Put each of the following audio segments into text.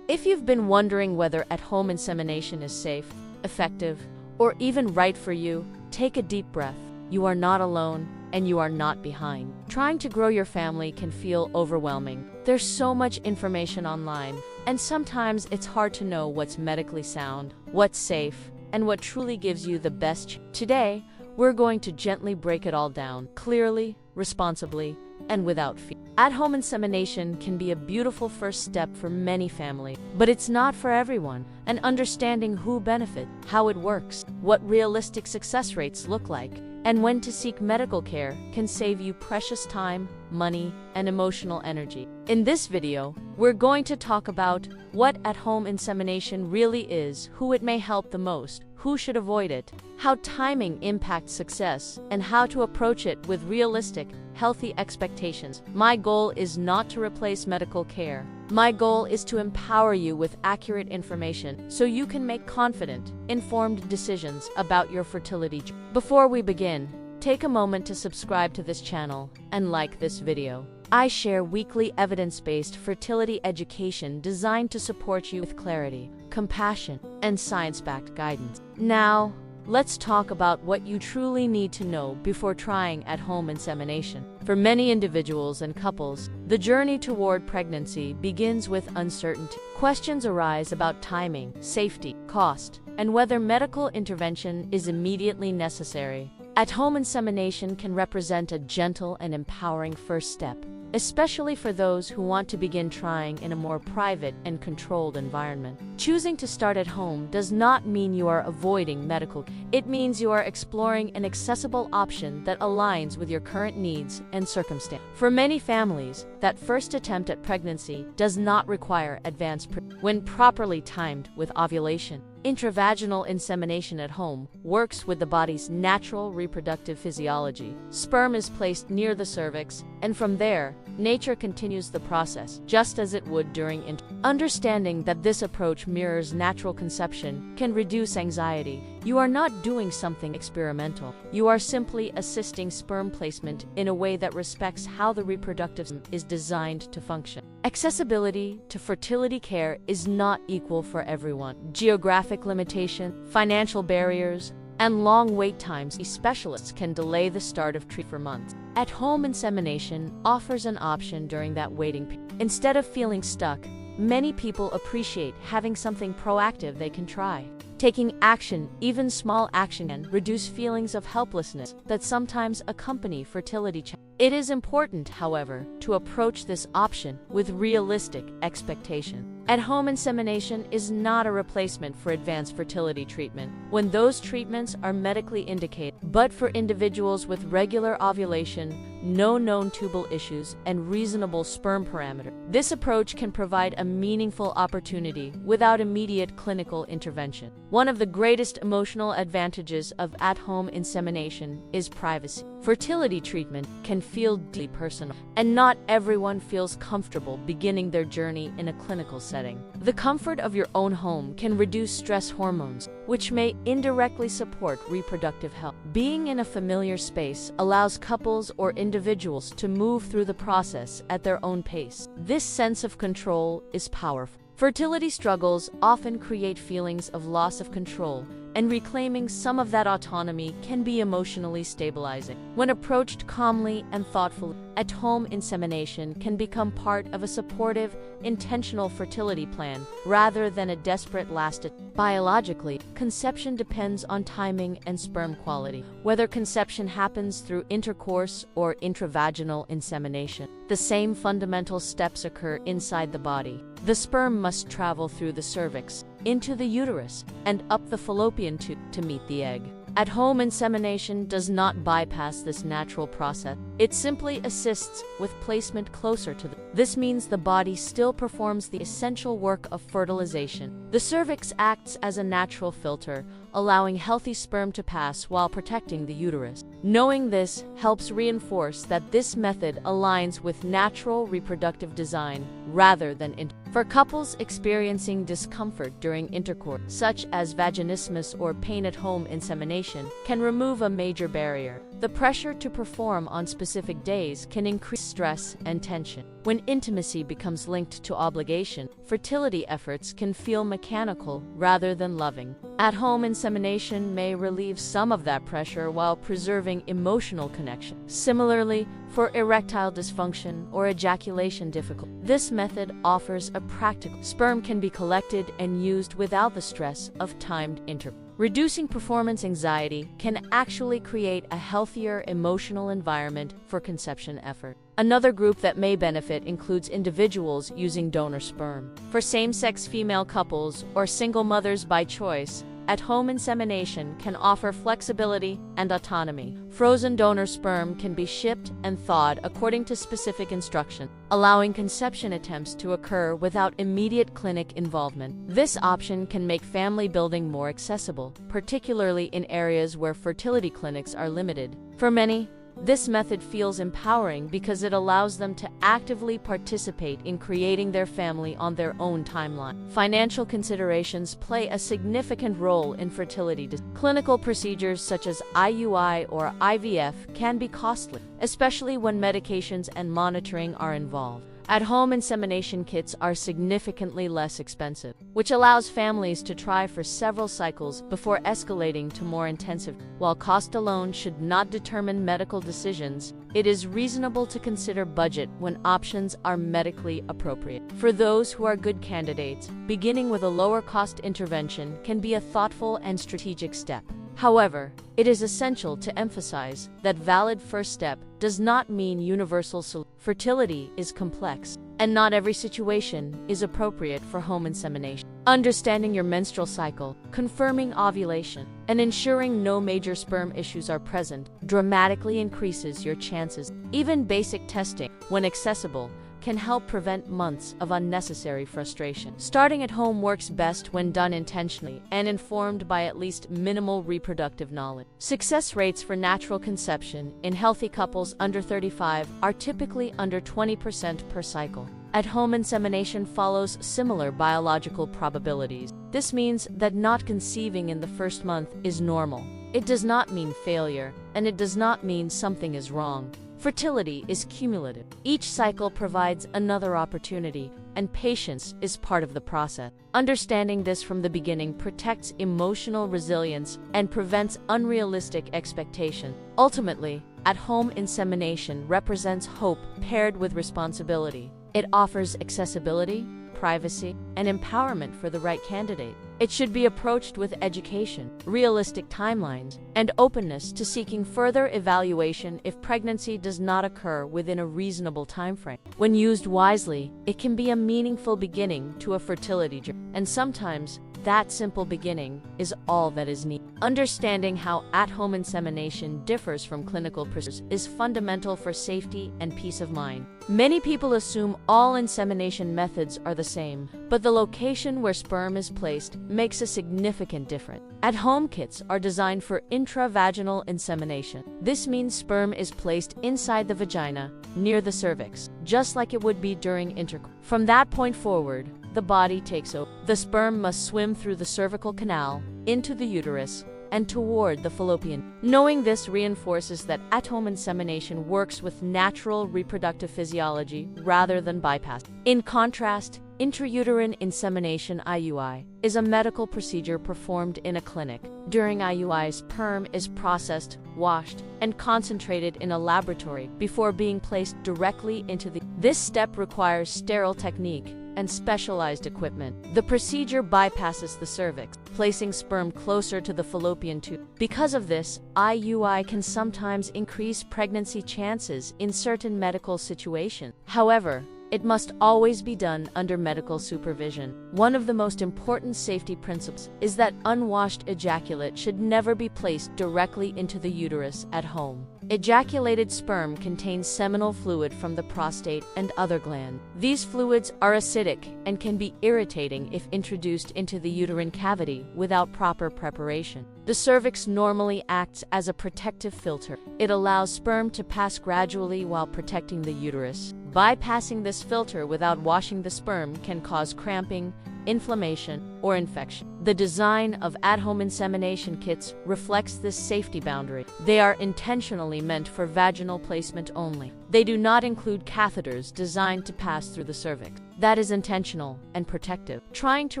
If you've been wondering whether at-home insemination is safe, effective, or even right for you, take a deep breath. You are not alone, and you are not behind. Trying to grow your family can feel overwhelming. There's so much information online, and sometimes it's hard to know what's medically sound, what's safe, and what truly gives you the best. Today, we're going to gently break it all down, clearly, responsibly, and without fear. At-home insemination can be a beautiful first step for many families, but it's not for everyone. And understanding who benefits, how it works, what realistic success rates look like, and when to seek medical care can save you precious time, money, and emotional energy. In this video, we're going to talk about what at-home insemination really is, who it may help the most, who should avoid it, how timing impacts success, and how to approach it with realistic, healthy expectations. My goal is not to replace medical care. My goal is to empower you with accurate information so you can make confident, informed decisions about your fertility journey. Before we begin, take a moment to subscribe to this channel and like this video. I share weekly evidence-based fertility education designed to support you with clarity, compassion, and science-backed guidance. Now, let's talk about what you truly need to know before trying at-home insemination. For many individuals and couples, the journey toward pregnancy begins with uncertainty. Questions arise about timing, safety, cost, and whether medical intervention is immediately necessary. At-home insemination can represent a gentle and empowering first step, especially for those who want to begin trying in a more private and controlled environment. Choosing to start at home does not mean you are avoiding medical care. It means you are exploring an accessible option that aligns with your current needs and circumstances. For many families, that first attempt at pregnancy does not require advanced when properly timed with ovulation. Intravaginal insemination at home works with the body's natural reproductive physiology. Sperm is placed near the cervix, and from there, nature continues the process, just as it would during Understanding that this approach mirrors natural conception can reduce anxiety. You are not doing something experimental. You are simply assisting sperm placement in a way that respects how the reproductive system is designed to function. Accessibility to fertility care is not equal for everyone. Geographic limitation, financial barriers, and long wait times. Specialists can delay the start of treatment for months. At-home insemination offers an option during that waiting period. Instead of feeling stuck, many people appreciate having something proactive they can try. Taking action, even small action, can reduce feelings of helplessness that sometimes accompany fertility challenges. It is important, however, to approach this option with realistic expectations. At-home insemination is not a replacement for advanced fertility treatment when those treatments are medically indicated, but for individuals with regular ovulation, no known tubal issues, and reasonable sperm parameters. This approach can provide a meaningful opportunity without immediate clinical intervention. One of the greatest emotional advantages of at-home insemination is privacy. Fertility treatment can feel deeply personal, and not everyone feels comfortable beginning their journey in a clinical setting. The comfort of your own home can reduce stress hormones, which may indirectly support reproductive health. Being in a familiar space allows couples or individuals to move through the process at their own pace. This sense of control is powerful. Fertility struggles often create feelings of loss of control, and reclaiming some of that autonomy can be emotionally stabilizing. When approached calmly and thoughtfully, at-home insemination can become part of a supportive, intentional fertility plan rather than a desperate last-ditch. Biologically, conception depends on timing and sperm quality. Whether conception happens through intercourse or intravaginal insemination, the same fundamental steps occur inside the body. The sperm must travel through the cervix, into the uterus, and up the fallopian tube to meet the egg. At-home insemination does not bypass this natural process. It simply assists with placement closer to This means the body still performs the essential work of fertilization. The cervix acts as a natural filter, allowing healthy sperm to pass while protecting the uterus. Knowing this helps reinforce that this method aligns with natural reproductive design rather than For couples experiencing discomfort during intercourse, such as vaginismus or pain at home insemination, can remove a major barrier. The pressure to perform on specific days can increase stress and tension. When intimacy becomes linked to obligation, fertility efforts can feel mechanical rather than loving. At-home insemination may relieve some of that pressure while preserving emotional connection. Similarly, for erectile dysfunction or ejaculation difficulty, this method offers a practical. Sperm can be collected and used without the stress of timed intervals. Reducing performance anxiety can actually create a healthier emotional environment for conception effort. Another group that may benefit includes individuals using donor sperm. For same-sex female couples or single mothers by choice, at-home insemination can offer flexibility and autonomy. Frozen donor sperm can be shipped and thawed according to specific instructions, allowing conception attempts to occur without immediate clinic involvement. This option can make family building more accessible, particularly in areas where fertility clinics are limited. For many, this method feels empowering because it allows them to actively participate in creating their family on their own timeline. Financial considerations play a significant role in fertility. Clinical procedures such as IUI or IVF can be costly, especially when medications and monitoring are involved. At-home insemination kits are significantly less expensive, which allows families to try for several cycles before escalating to more intensive. While cost alone should not determine medical decisions, it is reasonable to consider budget when options are medically appropriate. For those who are good candidates, beginning with a lower-cost intervention can be a thoughtful and strategic step. However, it is essential to emphasize that valid first step does not mean universal solution. Fertility is complex, and not every situation is appropriate for home insemination. Understanding your menstrual cycle, confirming ovulation, and ensuring no major sperm issues are present dramatically increases your chances. Even basic testing, when accessible, can help prevent months of unnecessary frustration. Starting at home works best when done intentionally and informed by at least minimal reproductive knowledge. Success rates for natural conception in healthy couples under 35 are typically under 20% per cycle. At-home insemination follows similar biological probabilities. This means that not conceiving in the first month is normal. It does not mean failure, and it does not mean something is wrong. Fertility is cumulative. Each cycle provides another opportunity, and patience is part of the process. Understanding this from the beginning protects emotional resilience and prevents unrealistic expectations. Ultimately, at-home insemination represents hope paired with responsibility. It offers accessibility, privacy, and empowerment for the right candidate. It should be approached with education, realistic timelines, and openness to seeking further evaluation if pregnancy does not occur within a reasonable timeframe. When used wisely, it can be a meaningful beginning to a fertility journey, and sometimes that simple beginning is all that is needed. Understanding how at-home insemination differs from clinical procedures is fundamental for safety and peace of mind. Many people assume all insemination methods are the same, but the location where sperm is placed makes a significant difference. At-home kits are designed for intravaginal insemination. This means sperm is placed inside the vagina, near the cervix, just like it would be during intercourse. From that point forward, the body takes over. The sperm must swim through the cervical canal, into the uterus, and toward the fallopian. Knowing this reinforces that at-home insemination works with natural reproductive physiology rather than bypass. In contrast, intrauterine insemination (IUI) is a medical procedure performed in a clinic. During IUI, sperm is processed, washed, and concentrated in a laboratory before being placed directly into the. This step requires sterile technique and specialized equipment. The procedure bypasses the cervix, placing sperm closer to the fallopian tube. Because of this, IUI can sometimes increase pregnancy chances in certain medical situations. However, it must always be done under medical supervision. One of the most important safety principles is that unwashed ejaculate should never be placed directly into the uterus at home. Ejaculated sperm contains seminal fluid from the prostate and other glands. These fluids are acidic and can be irritating if introduced into the uterine cavity without proper preparation. The cervix normally acts as a protective filter. It allows sperm to pass gradually while protecting the uterus. Bypassing this filter without washing the sperm can cause cramping, inflammation, or infection. The design of at-home insemination kits reflects this safety boundary. They are intentionally meant for vaginal placement only. They do not include catheters designed to pass through the cervix. That is intentional and protective. Trying to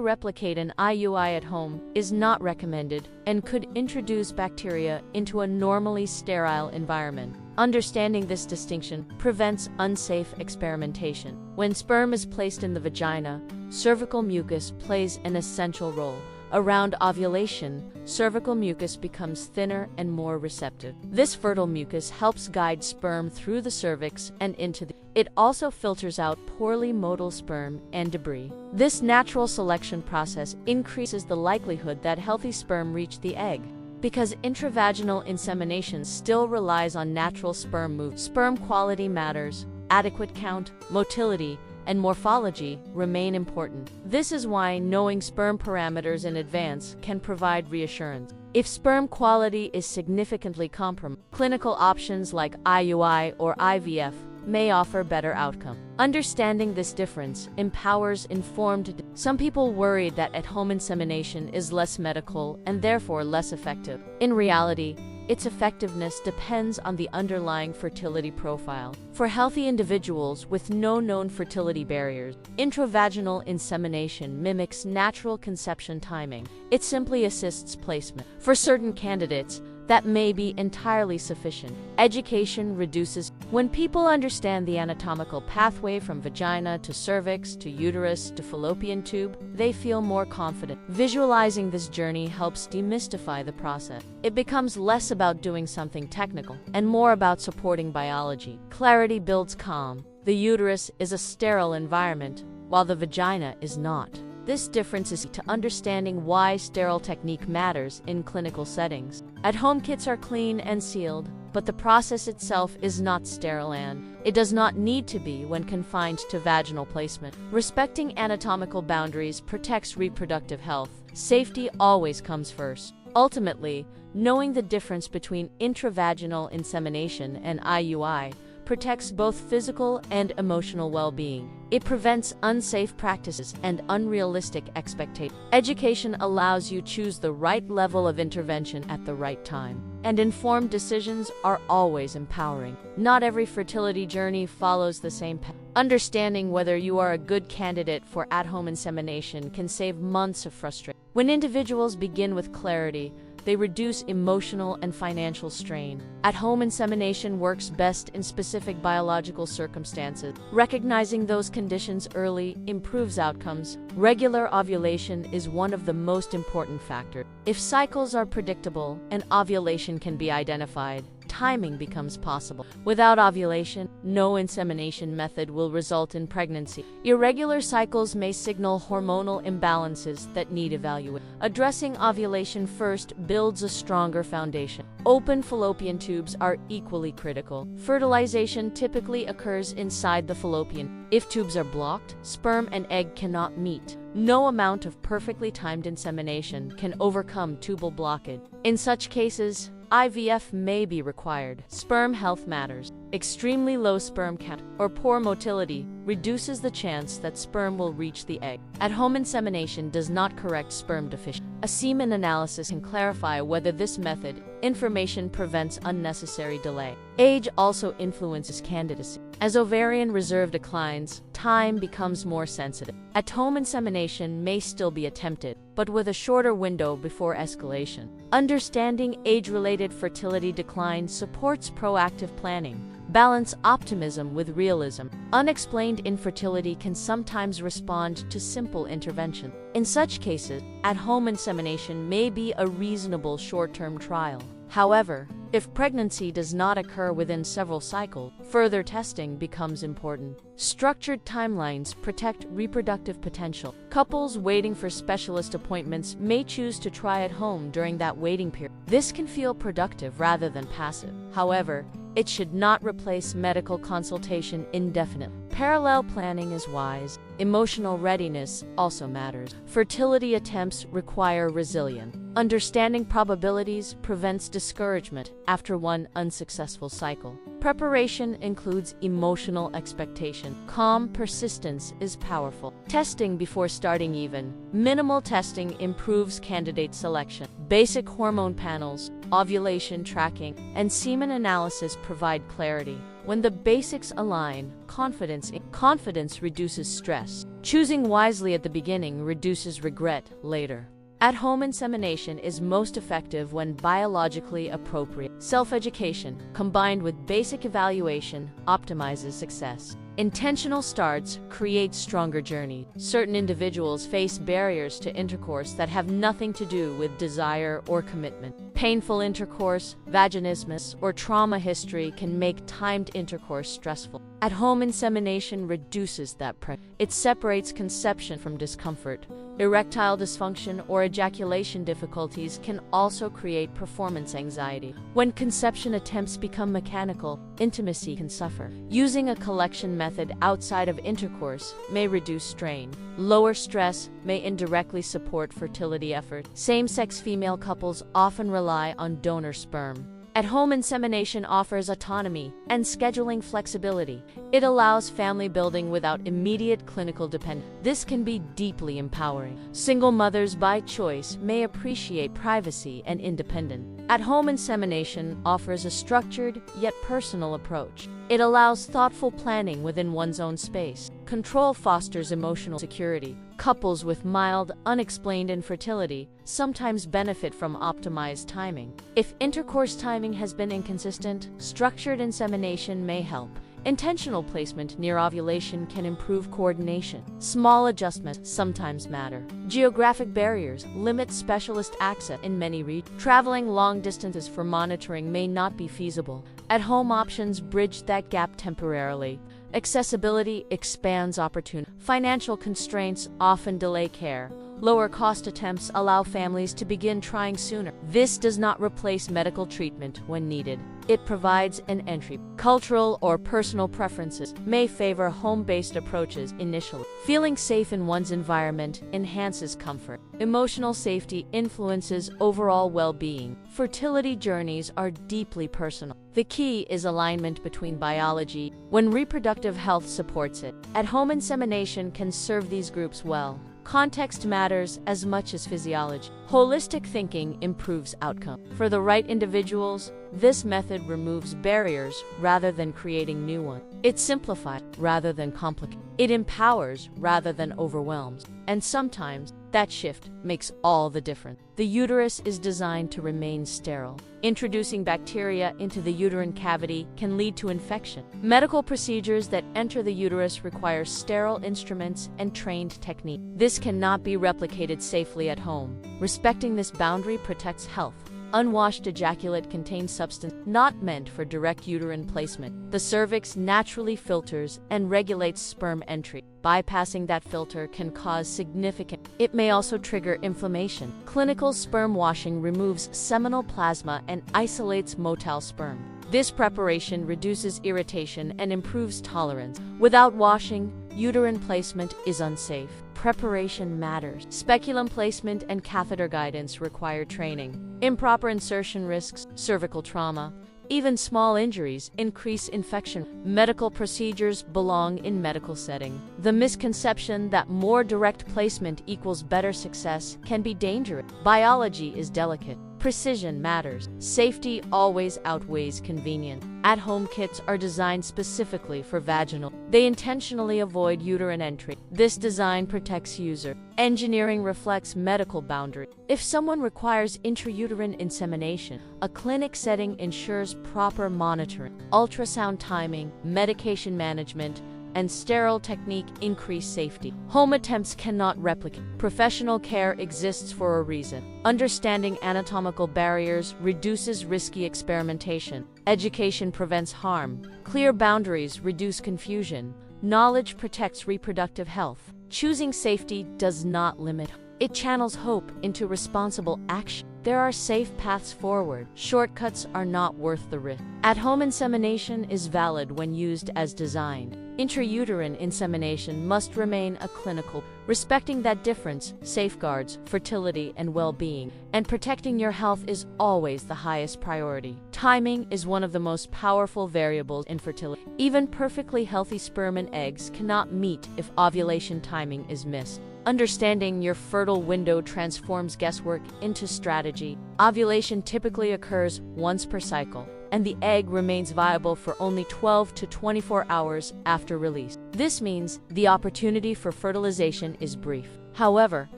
replicate an IUI at home is not recommended and could introduce bacteria into a normally sterile environment. Understanding this distinction prevents unsafe experimentation. When sperm is placed in the vagina, cervical mucus plays an essential role. Around ovulation, cervical mucus becomes thinner and more receptive. This fertile mucus helps guide sperm through the cervix and into the. It also filters out poorly motile sperm and debris. This natural selection process increases the likelihood that healthy sperm reach the egg. Because intravaginal insemination still relies on natural sperm movement, sperm quality matters. Adequate count, motility, and morphology remain important. This is why knowing sperm parameters in advance can provide reassurance. If sperm quality is significantly compromised, clinical options like IUI or IVF may offer better outcome. Understanding this difference empowers informed. Some people worry that at-home insemination is less medical and therefore less effective. In reality, its effectiveness depends on the underlying fertility profile. For healthy individuals with no known fertility barriers, intravaginal insemination mimics natural conception timing. It simply assists placement. For certain candidates, that may be entirely sufficient. Education reduces. When people understand the anatomical pathway from vagina to cervix to uterus to fallopian tube, they feel more confident. Visualizing this journey helps demystify the process. It becomes less about doing something technical and more about supporting biology. Clarity builds calm. The uterus is a sterile environment, while the vagina is not. This difference is to understanding why sterile technique matters in clinical settings. At-home kits are clean and sealed, but the process itself is not sterile and it does not need to be when confined to vaginal placement. Respecting anatomical boundaries protects reproductive health. Safety always comes first. Ultimately, knowing the difference between intravaginal insemination and IUI protects both physical and emotional well-being. It prevents unsafe practices and unrealistic expectations. Education allows you to choose the right level of intervention at the right time. And informed decisions are always empowering. Not every fertility journey follows the same path. Understanding whether you are a good candidate for at-home insemination can save months of frustration. When individuals begin with clarity, they reduce emotional and financial strain. At-home insemination works best in specific biological circumstances. Recognizing those conditions early improves outcomes. Regular ovulation is one of the most important factors. If cycles are predictable and ovulation can be identified, timing becomes possible. Without ovulation, no insemination method will result in pregnancy. Irregular cycles may signal hormonal imbalances that need evaluation. Addressing ovulation first builds a stronger foundation. Open fallopian tubes are equally critical. Fertilization typically occurs inside the fallopian. If tubes are blocked, sperm and egg cannot meet. No amount of perfectly timed insemination can overcome tubal blockage. In such cases, IVF may be required. Sperm health matters. Extremely low sperm count or poor motility reduces the chance that sperm will reach the egg. At-home insemination does not correct sperm deficiency. A semen analysis can clarify whether this method information prevents unnecessary delay. Age also influences candidacy. As ovarian reserve declines, time becomes more sensitive. At-home insemination may still be attempted, but with a shorter window before escalation. Understanding age-related fertility decline supports proactive planning. Balance optimism with realism. Unexplained infertility can sometimes respond to simple intervention. In such cases, at-home insemination may be a reasonable short-term trial. However, if pregnancy does not occur within several cycles, further testing becomes important. Structured timelines protect reproductive potential. Couples waiting for specialist appointments may choose to try at home during that waiting period. This can feel productive rather than passive. However, it should not replace medical consultation indefinitely. Parallel planning is wise. Emotional readiness also matters. Fertility attempts require resilience. Understanding probabilities prevents discouragement after one unsuccessful cycle. Preparation includes emotional expectation. Calm persistence is powerful. Testing before starting even. Minimal testing improves candidate selection. Basic hormone panels, ovulation tracking, and semen analysis provide clarity. When the basics align, confidence reduces stress. Choosing wisely at the beginning reduces regret later. At-home insemination is most effective when biologically appropriate. Self-education, combined with basic evaluation, optimizes success. Intentional starts create stronger journeys. Certain individuals face barriers to intercourse that have nothing to do with desire or commitment. Painful intercourse, vaginismus, or trauma history can make timed intercourse stressful. At-home insemination reduces that pressure. It separates conception from discomfort. Erectile dysfunction or ejaculation difficulties can also create performance anxiety. When conception attempts become mechanical, intimacy can suffer. Using a collection method outside of intercourse may reduce strain. Lower stress may indirectly support fertility efforts. Same-sex female couples often rely on donor sperm. At-home insemination offers autonomy and scheduling flexibility. It allows family building without immediate clinical dependence. This can be deeply empowering. Single mothers by choice may appreciate privacy and independence. At-home insemination offers a structured yet personal approach. It allows thoughtful planning within one's own space. Control fosters emotional security. Couples with mild, unexplained infertility sometimes benefit from optimized timing. If intercourse timing has been inconsistent, structured insemination may help. Intentional placement near ovulation can improve coordination. Small adjustments sometimes matter. Geographic barriers limit specialist access in many regions. Traveling long distances for monitoring may not be feasible. At-home options bridge that gap temporarily. Accessibility expands opportunity. Financial constraints often delay care. Lower cost attempts allow families to begin trying sooner. This does not replace medical treatment when needed. It provides an entry. Cultural or personal preferences may favor home-based approaches initially. Feeling safe in one's environment enhances comfort. Emotional safety influences overall well-being. Fertility journeys are deeply personal. The key is alignment between biology when reproductive health supports it. At-home insemination can serve these groups well. Context matters as much as physiology. Holistic thinking improves outcome. For the right individuals, this method removes barriers rather than creating new ones. It simplifies rather than complicates. It empowers rather than overwhelms. And sometimes, that shift makes all the difference. The uterus is designed to remain sterile. Introducing bacteria into the uterine cavity can lead to infection. Medical procedures that enter the uterus require sterile instruments and trained technique. This cannot be replicated safely at home. Respecting this boundary protects health. Unwashed ejaculate contains substance not meant for direct uterine placement. The cervix naturally filters and regulates sperm entry. Bypassing that filter can cause significant. It may also trigger inflammation. Clinical sperm washing removes seminal plasma and isolates motile sperm. This preparation reduces irritation and improves tolerance. Without washing, uterine placement is unsafe. Preparation matters. Speculum placement and catheter guidance require training. Improper insertion risks cervical trauma. Even small injuries increase infection. Medical procedures belong in medical setting. The misconception that more direct placement equals better success can be dangerous. Biology is delicate. Precision matters. Safety always outweighs convenience. At-home kits are designed specifically for vaginal. They intentionally avoid uterine entry. This design protects user. Engineering reflects medical boundary. If someone requires intrauterine insemination, a clinic setting ensures proper monitoring. Ultrasound timing, medication management, and sterile technique increase safety. Home attempts cannot replicate. Professional care exists for a reason. Understanding anatomical barriers reduces risky experimentation. Education prevents harm. Clear boundaries reduce confusion. Knowledge protects reproductive health. Choosing safety does not limit. It channels hope into responsible action. There are safe paths forward. Shortcuts are not worth the risk. At-home insemination is valid when used as designed. Intrauterine insemination must remain a clinical. Respecting that difference safeguards fertility and well-being, and protecting your health is always the highest priority. Timing is one of the most powerful variables in fertility. Even perfectly healthy sperm and eggs cannot meet if ovulation timing is missed. Understanding your fertile window transforms guesswork into strategy. Ovulation typically occurs once per cycle, and the egg remains viable for only 12 to 24 hours after release. This means the opportunity for fertilization is brief. However,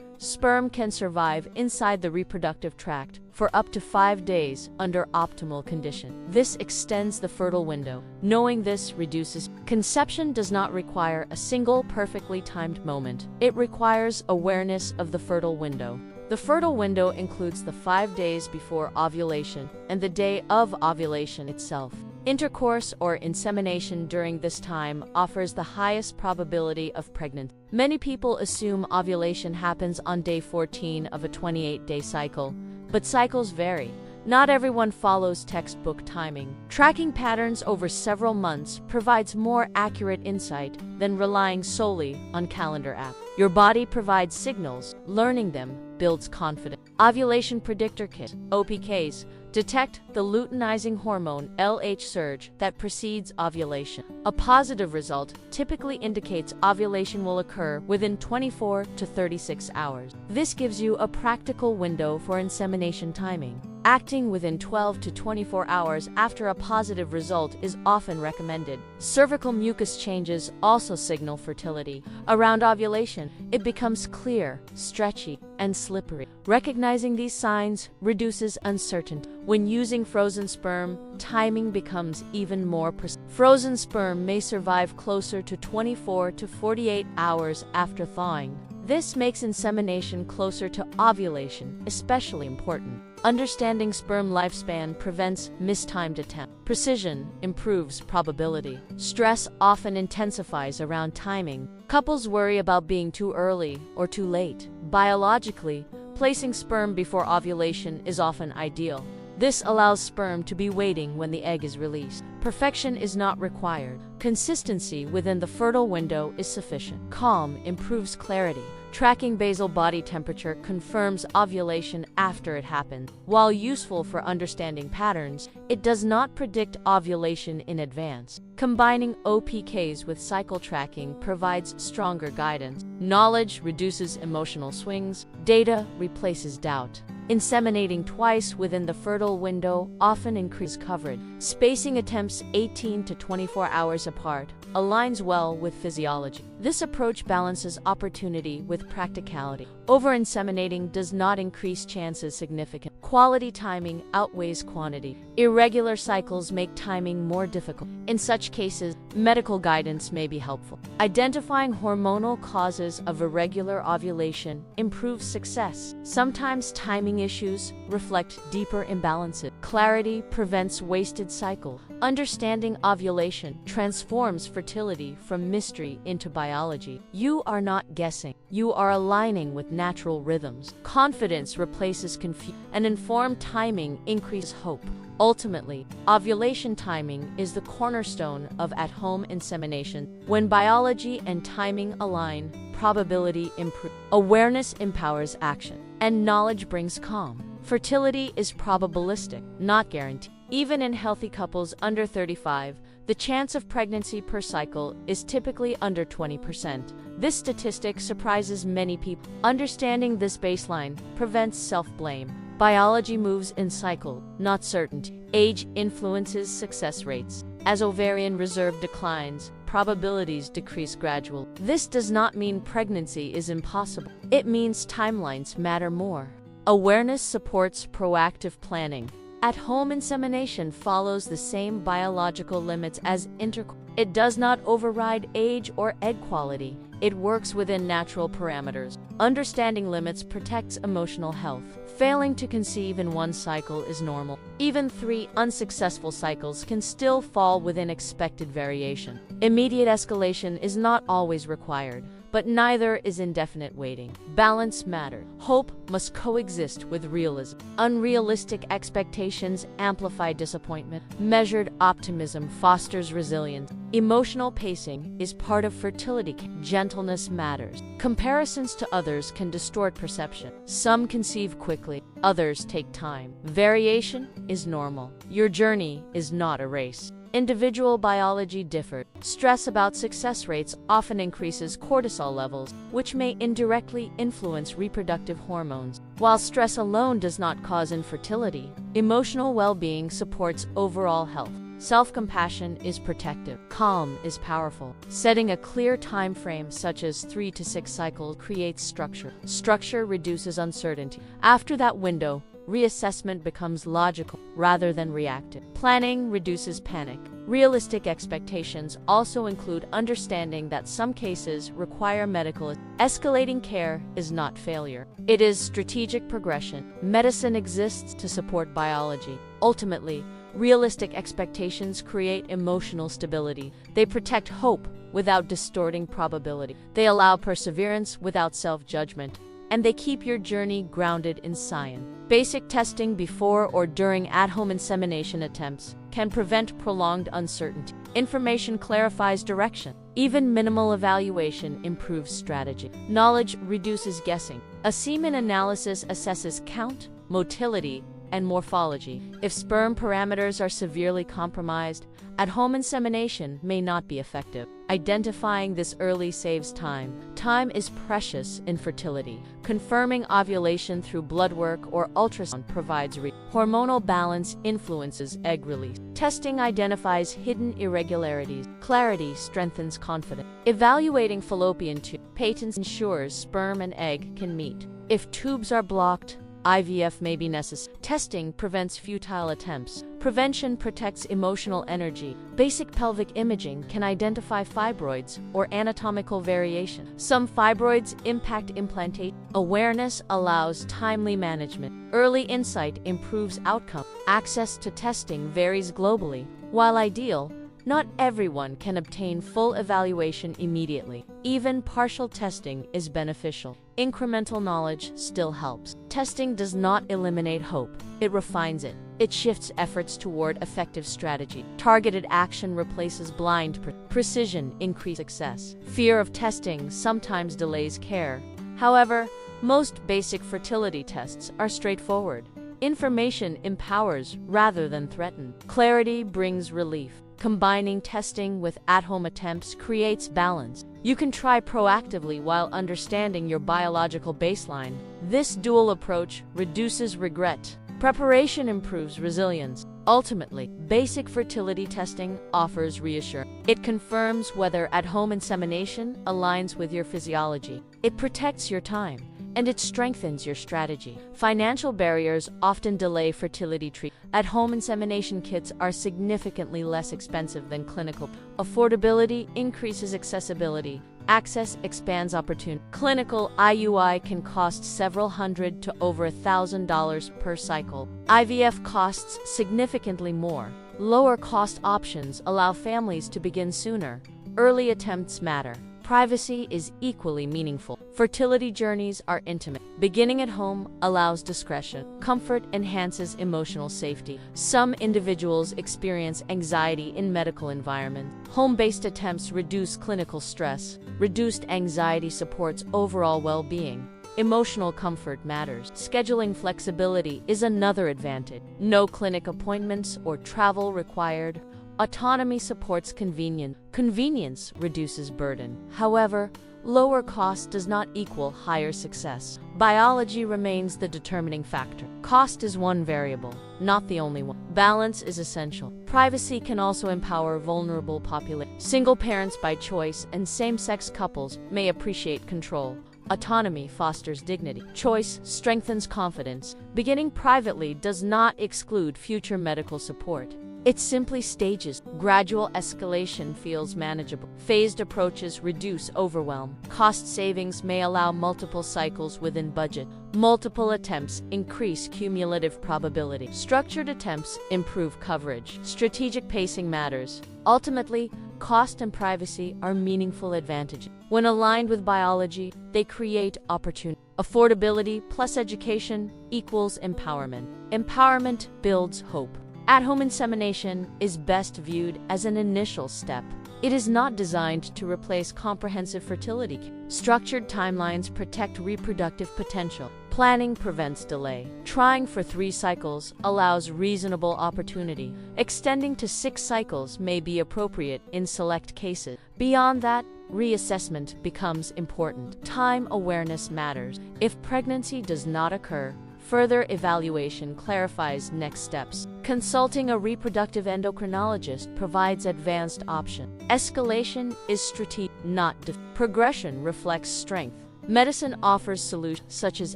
sperm can survive inside the reproductive tract for up to 5 days under optimal conditions. This extends the fertile window. Knowing this reduces. Conception does not require a single perfectly timed moment. It requires awareness of the fertile window. The fertile window includes the 5 days before ovulation and the day of ovulation itself. Intercourse or insemination during this time offers the highest probability of pregnancy. Many people assume ovulation happens on day 14 of a 28-day cycle, but cycles vary. Not everyone follows textbook timing. Tracking patterns over several months provides more accurate insight than relying solely on calendar apps. Your body provides signals. Learning them builds confidence. Ovulation predictor kits, OPKs, detect the luteinizing hormone LH surge that precedes ovulation. A positive result typically indicates ovulation will occur within 24 to 36 hours. This gives you a practical window for insemination timing. Acting within 12 to 24 hours after a positive result is often recommended. Cervical mucus changes also signal fertility. Around ovulation, it becomes clear, stretchy, and slippery. Recognizing these signs reduces uncertainty. When using frozen sperm, timing becomes even more precise. Frozen sperm may survive closer to 24 to 48 hours after thawing. This makes insemination closer to ovulation especially important. Understanding sperm lifespan prevents mistimed attempts. Precision improves probability. Stress often intensifies around timing. Couples worry about being too early or too late. Biologically, placing sperm before ovulation is often ideal. This allows sperm to be waiting when the egg is released. Perfection is not required. Consistency within the fertile window is sufficient. Calm improves clarity. Tracking basal body temperature confirms ovulation after it happens. While useful for understanding patterns, it does not predict ovulation in advance. Combining OPKs with cycle tracking provides stronger guidance. Knowledge reduces emotional swings. Data replaces doubt. Inseminating twice within the fertile window often increases coverage. Spacing attempts 18 to 24 hours apart aligns well with physiology. This approach balances opportunity with practicality. Over-inseminating does not increase chances significantly. Quality timing outweighs quantity. Irregular cycles make timing more difficult. In such cases, medical guidance may be helpful. Identifying hormonal causes of irregular ovulation improves success. Sometimes timing issues reflect deeper imbalances. Clarity prevents wasted cycles. Understanding ovulation transforms fertility from mystery into biology. You are not guessing. You are aligning with natural rhythms. Confidence replaces confusion, and informed timing increases hope. Ultimately, ovulation timing is the cornerstone of at-home insemination. When biology and timing align, probability improves. Awareness empowers action, and knowledge brings calm. Fertility is probabilistic, not guaranteed. Even in healthy couples under 35, the chance of pregnancy per cycle is typically under 20%. This statistic surprises many people. Understanding this baseline prevents self-blame. Biology moves in cycle, not certainty. Age influences success rates. As ovarian reserve declines, probabilities decrease gradually. This does not mean pregnancy is impossible. It means timelines matter more. Awareness supports proactive planning. At-home insemination follows the same biological limits as intercourse. It does not override age or egg quality. It works within natural parameters. Understanding limits protects emotional health. Failing to conceive in one cycle is normal. Even 3 unsuccessful cycles can still fall within expected variation. Immediate escalation is not always required. but neither is indefinite waiting. Balance matters. Hope must coexist with realism. Unrealistic expectations amplify disappointment. Measured optimism fosters resilience. Emotional pacing is part of fertility. Gentleness matters. Comparisons to others can distort perception. Some conceive quickly, others take time. Variation is normal. Your journey is not a race. Individual biology differs. Stress about success rates often increases cortisol levels, which may indirectly influence reproductive hormones. While stress alone does not cause infertility, emotional well-being supports overall health. Self-compassion is protective. Calm is powerful. Setting a clear time frame, such as 3 to 6 cycles, creates structure. Structure reduces uncertainty. After that window, reassessment becomes logical rather than reactive. Planning reduces panic. Realistic expectations also include understanding that some cases require medical. Escalating care is not failure. It is strategic progression. Medicine exists to support biology. Ultimately, realistic expectations create emotional stability. They protect hope without distorting probability. They allow perseverance without self-judgment. And they keep your journey grounded in science. Basic testing before or during at-home insemination attempts can prevent prolonged uncertainty. Information clarifies direction. Even minimal evaluation improves strategy. Knowledge reduces guessing. A semen analysis assesses count, motility, and morphology. If sperm parameters are severely compromised, at-home insemination may not be effective. Identifying this early saves time. Time is precious in fertility. Confirming ovulation through blood work or ultrasound provides hormonal balance influences egg release. Testing identifies hidden irregularities. Clarity strengthens confidence. Evaluating fallopian tube patents ensures sperm and egg can meet. If tubes are blocked, IVF may be necessary. Testing prevents futile attempts. Prevention protects emotional energy. Basic pelvic imaging can identify fibroids or anatomical variation. Some fibroids impact implantation. Awareness allows timely management. Early insight improves outcome. Access to testing varies globally. While ideal, not everyone can obtain full evaluation immediately. Even partial testing is beneficial. Incremental knowledge still helps. Testing does not eliminate hope. It refines it. It shifts efforts toward effective strategy. Targeted action replaces blind precision, increases success. Fear of testing sometimes delays care. However, most basic fertility tests are straightforward. Information empowers rather than threatens. Clarity brings relief. Combining testing with at-home attempts creates balance. You can try proactively while understanding your biological baseline. This dual approach reduces regret. Preparation improves resilience. Ultimately, basic fertility testing offers reassurance. It confirms whether at-home insemination aligns with your physiology. It protects your time, and it strengthens your strategy. Financial barriers often delay fertility treatment. At-home insemination kits are significantly less expensive than clinical. Affordability increases accessibility. Access expands opportunity. Clinical IUI can cost several hundred to over $1,000 per cycle. IVF costs significantly more. Lower cost options allow families to begin sooner. Early attempts matter. Privacy is equally meaningful. Fertility journeys are intimate. Beginning at home allows discretion. Comfort enhances emotional safety. Some individuals experience anxiety in medical environments. Home-based attempts reduce clinical stress. Reduced anxiety supports overall well-being. Emotional comfort matters. Scheduling flexibility is another advantage. No clinic appointments or travel required. Autonomy supports convenience. Convenience reduces burden. However, lower cost does not equal higher success. Biology remains the determining factor. Cost is one variable, not the only one. Balance is essential. Privacy can also empower vulnerable populations. Single parents by choice and same-sex couples may appreciate control. Autonomy fosters dignity. Choice strengthens confidence. Beginning privately does not exclude future medical support. It simply stages. Gradual escalation feels manageable. Phased approaches reduce overwhelm. Cost savings may allow multiple cycles within budget. Multiple attempts increase cumulative probability. Structured attempts improve coverage. Strategic pacing matters. Ultimately, Cost and privacy are meaningful advantages. When aligned with biology, they create opportunity. Affordability plus education equals empowerment. Empowerment builds hope. At-home insemination is best viewed as an initial step. It is not designed to replace comprehensive fertility care. Structured timelines protect reproductive potential. Planning prevents delay. Trying for 3 cycles allows reasonable opportunity. Extending to 6 cycles may be appropriate in select cases. Beyond that, reassessment becomes important. Time awareness matters. If pregnancy does not occur, further evaluation clarifies next steps. Consulting a reproductive endocrinologist provides advanced options. Escalation is strategic, not progression reflects strength. Medicine offers solutions such as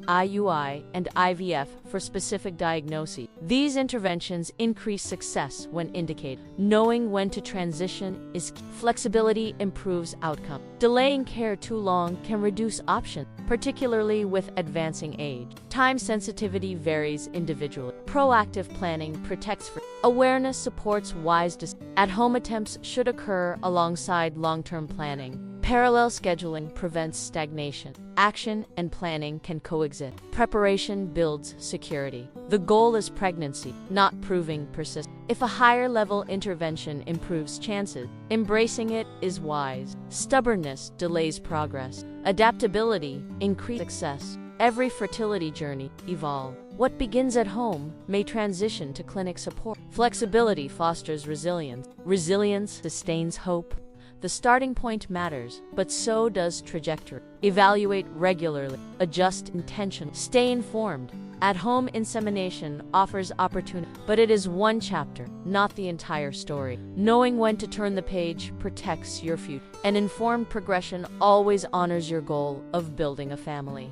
IUI and IVF for specific diagnoses. These interventions increase success when indicated. Knowing when to transition is key. Flexibility improves outcome. Delaying care too long can reduce options, particularly with advancing age. Time sensitivity varies individually. Proactive planning protects for awareness supports wise decisions. At-home attempts should occur alongside long-term planning. Parallel scheduling prevents stagnation. Action and planning can coexist. Preparation builds security. The goal is pregnancy, not proving persistence. If a higher-level intervention improves chances, embracing it is wise. Stubbornness delays progress. Adaptability increases success. Every fertility journey evolves. What begins at home may transition to clinic support. Flexibility fosters resilience. Resilience sustains hope. The starting point matters, but so does trajectory. Evaluate regularly, adjust intention, stay informed. At-home insemination offers opportunity, but it is one chapter, not the entire story. Knowing when to turn the page protects your future. An informed progression always honors your goal of building a family.